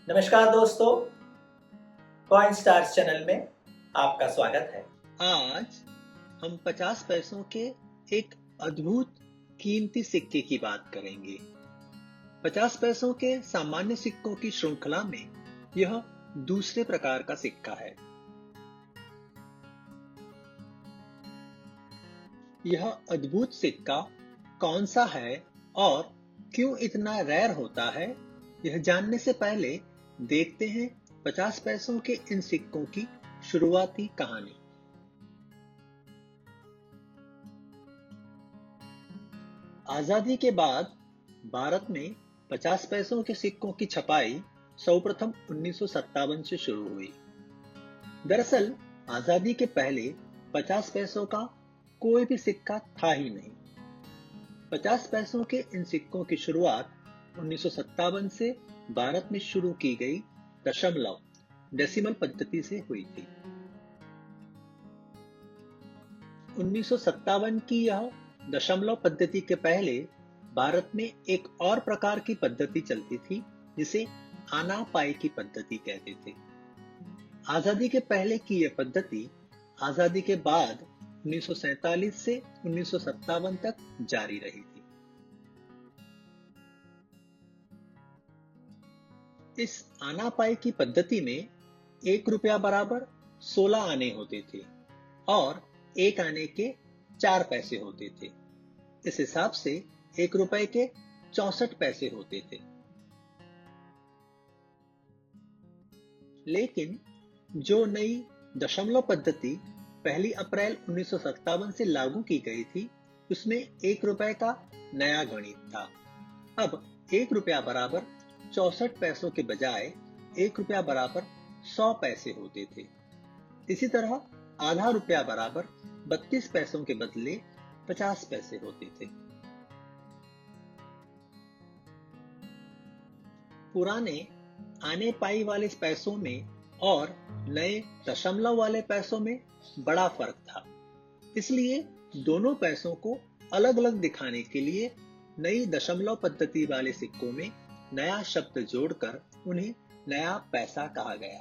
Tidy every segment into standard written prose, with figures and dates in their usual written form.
नमस्कार दोस्तों, coin stars channel में आपका स्वागत है। आज हम 50 पैसों के एक अद्भुत कीमती सिक्के की बात करेंगे। 50 पैसों के सामान्य सिक्कों की श्रृंखला में यह दूसरे प्रकार का सिक्का है। यह अद्भुत सिक्का कौन सा है और क्यों इतना रेयर होता है, यह जानने से पहले देखते हैं 50 पैसों के इन सिक्कों की शुरुआती कहानी। आजादी के बाद भारत में 50 पैसों के सिक्कों की छपाई सर्वप्रथम 1957 से शुरू हुई। दरअसल आजादी के पहले 50 पैसों का कोई भी सिक्का था ही नहीं। 50 पैसों के इन सिक्कों की शुरुआत 1957 से भारत में शुरू की गई दशमलव डेसिमल पद्धति से हुई थी। 1957 की यह दशमलव पद्धति के पहले भारत में एक और प्रकार की पद्धति चलती थी जिसे आना पाई की पद्धति कहते थे। आजादी के पहले की यह पद्धति आजादी के बाद 1947 से 1957 तक जारी रही थी। इस आना पाई की पद्धति में 1 रुपया बराबर 16 आने होते थे और 1 आने के 4 पैसे होते थे। इस हिसाब से 1 रुपए के 64 पैसे होते थे। लेकिन जो नई दशमलव पद्धति 1 अप्रैल 1957 से लागू की गई थी, उसमें 1 रुपए का नया गणित था। अब 1 रुपया बराबर 64 पैसों के बजाय 1 रुपया बराबर 100 पैसे होते थे। इसी तरह आधा रुपया बराबर 32 पैसों के बदले 50 पैसे होते थे। पुराने आने पाई वाले पैसों में और नए दशमलव वाले पैसों में बड़ा फर्क था। इसलिए दोनों पैसों को अलग अलग दिखाने के लिए नई दशमलव पद्धति वाले सिक्कों में नया शब्द जोड़कर उन्हें नया पैसा कहा गया।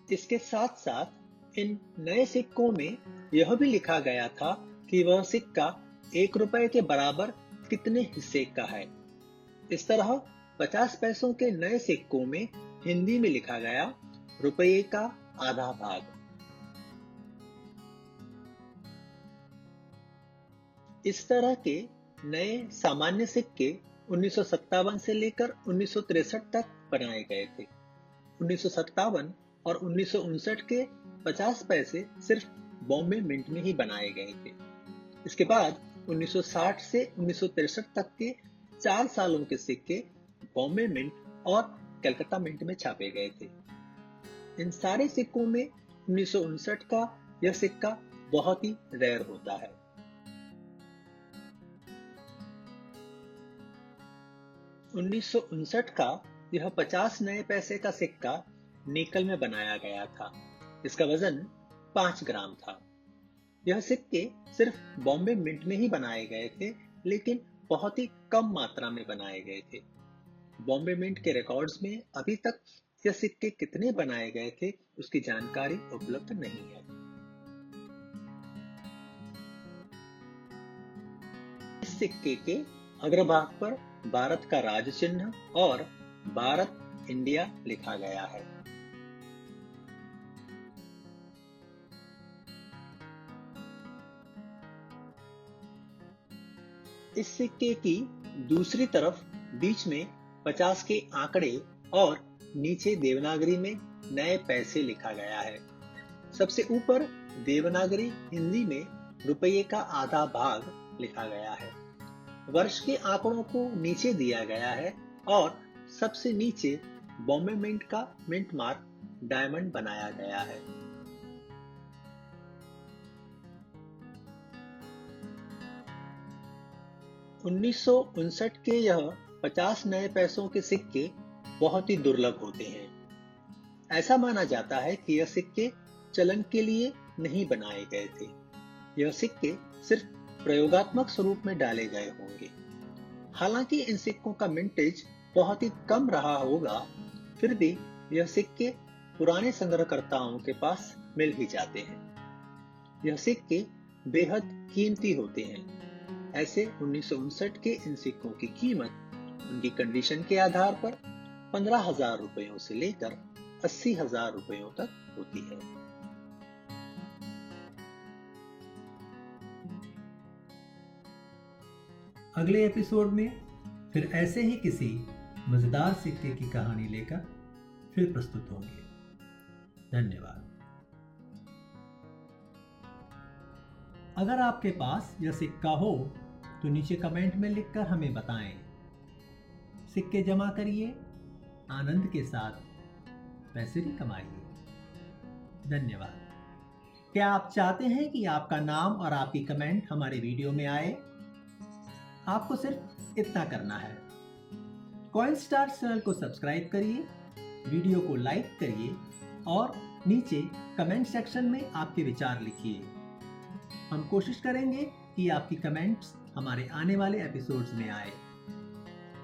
इसके साथ साथ इन नए सिक्कों में यह भी लिखा गया था कि वह सिक्का 1 रुपए के बराबर कितने हिस्से का है। इस तरह 50 पैसों के नए सिक्कों में हिंदी में लिखा गया रुपये का आधा भाग। इस तरह के नए सामान्य सिक्के 1957 से लेकर 1963 तक बनाए गए थे। 1957 और 1959 के 50 पैसे सिर्फ बॉम्बे मिंट में ही बनाए गए थे। इसके बाद 1960 से 1963 तक के 4 सालों के सिक्के बॉम्बे मिंट और कलकत्ता मिंट में छापे गए थे। इन सारे सिक्कों में 1959 का यह सिक्का बहुत ही रेयर होता है। 1959 का यह 50 नए पैसे का सिक्का निकल में बनाया गया था। इसका वजन 5 ग्राम था। यह सिक्के सिर्फ बॉम्बे मिंट में ही बनाए गए थे, लेकिन बहुत ही कम मात्रा में बनाए गए थे। बॉम्बे मिंट के रिकॉर्ड्स में अभी तक यह सिक्के कितने बनाए गए थे उसकी जानकारी उपलब्ध नहीं है। इस सिक्के के अग्रभाग पर भारत का राज चिन्ह और भारत इंडिया लिखा गया है। इस सिक्के की दूसरी तरफ बीच में 50 के आंकड़े और नीचे देवनागरी में नए पैसे लिखा गया है। सबसे ऊपर देवनागरी हिंदी में रुपये का आधा भाग लिखा गया है। वर्ष के आंकड़ों को नीचे दिया गया है और सबसे नीचे बॉम्बे मिंट का मिंट मार्क डायमंड बनाया गया है। 1959 के यह 50 नए पैसों के सिक्के बहुत ही दुर्लभ होते हैं। ऐसा माना जाता है कि यह सिक्के चलन के लिए नहीं बनाए गए थे। यह सिक्के सिर्फ प्रयोगात्मक स्वरूप में डाले गए होंगे। हालांकि इन सिक्कों का मिंटेज बहुत ही कम रहा होगा, फिर भी यह सिक्के पुराने संग्रहकर्ताओं के पास मिल ही जाते हैं। यह सिक्के बेहद कीमती होते हैं। ऐसे 1959 के इन सिक्कों की कीमत उनकी कंडीशन के आधार पर 15,000 रुपयों से लेकर 80,000 रुपयों तक होती है। अगले एपिसोड में फिर ऐसे ही किसी मजेदार सिक्के की कहानी लेकर फिर प्रस्तुत होंगे। धन्यवाद। अगर आपके पास यह सिक्का हो तो नीचे कमेंट में लिखकर हमें बताएं। सिक्के जमा करिए, आनंद के साथ पैसे भी कमाइए। धन्यवाद। क्या आप चाहते हैं कि आपका नाम और आपकी कमेंट हमारे वीडियो में आए? आपको सिर्फ इतना करना है, कॉइनस्टार्स चैनल को सब्सक्राइब करिए, वीडियो को लाइक करिए और नीचे कमेंट सेक्शन में आपके विचार लिखिए। हम कोशिश करेंगे कि आपकी कमेंट्स हमारे आने वाले एपिसोड्स में आए।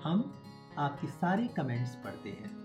हम आपकी सारी कमेंट्स पढ़ते हैं।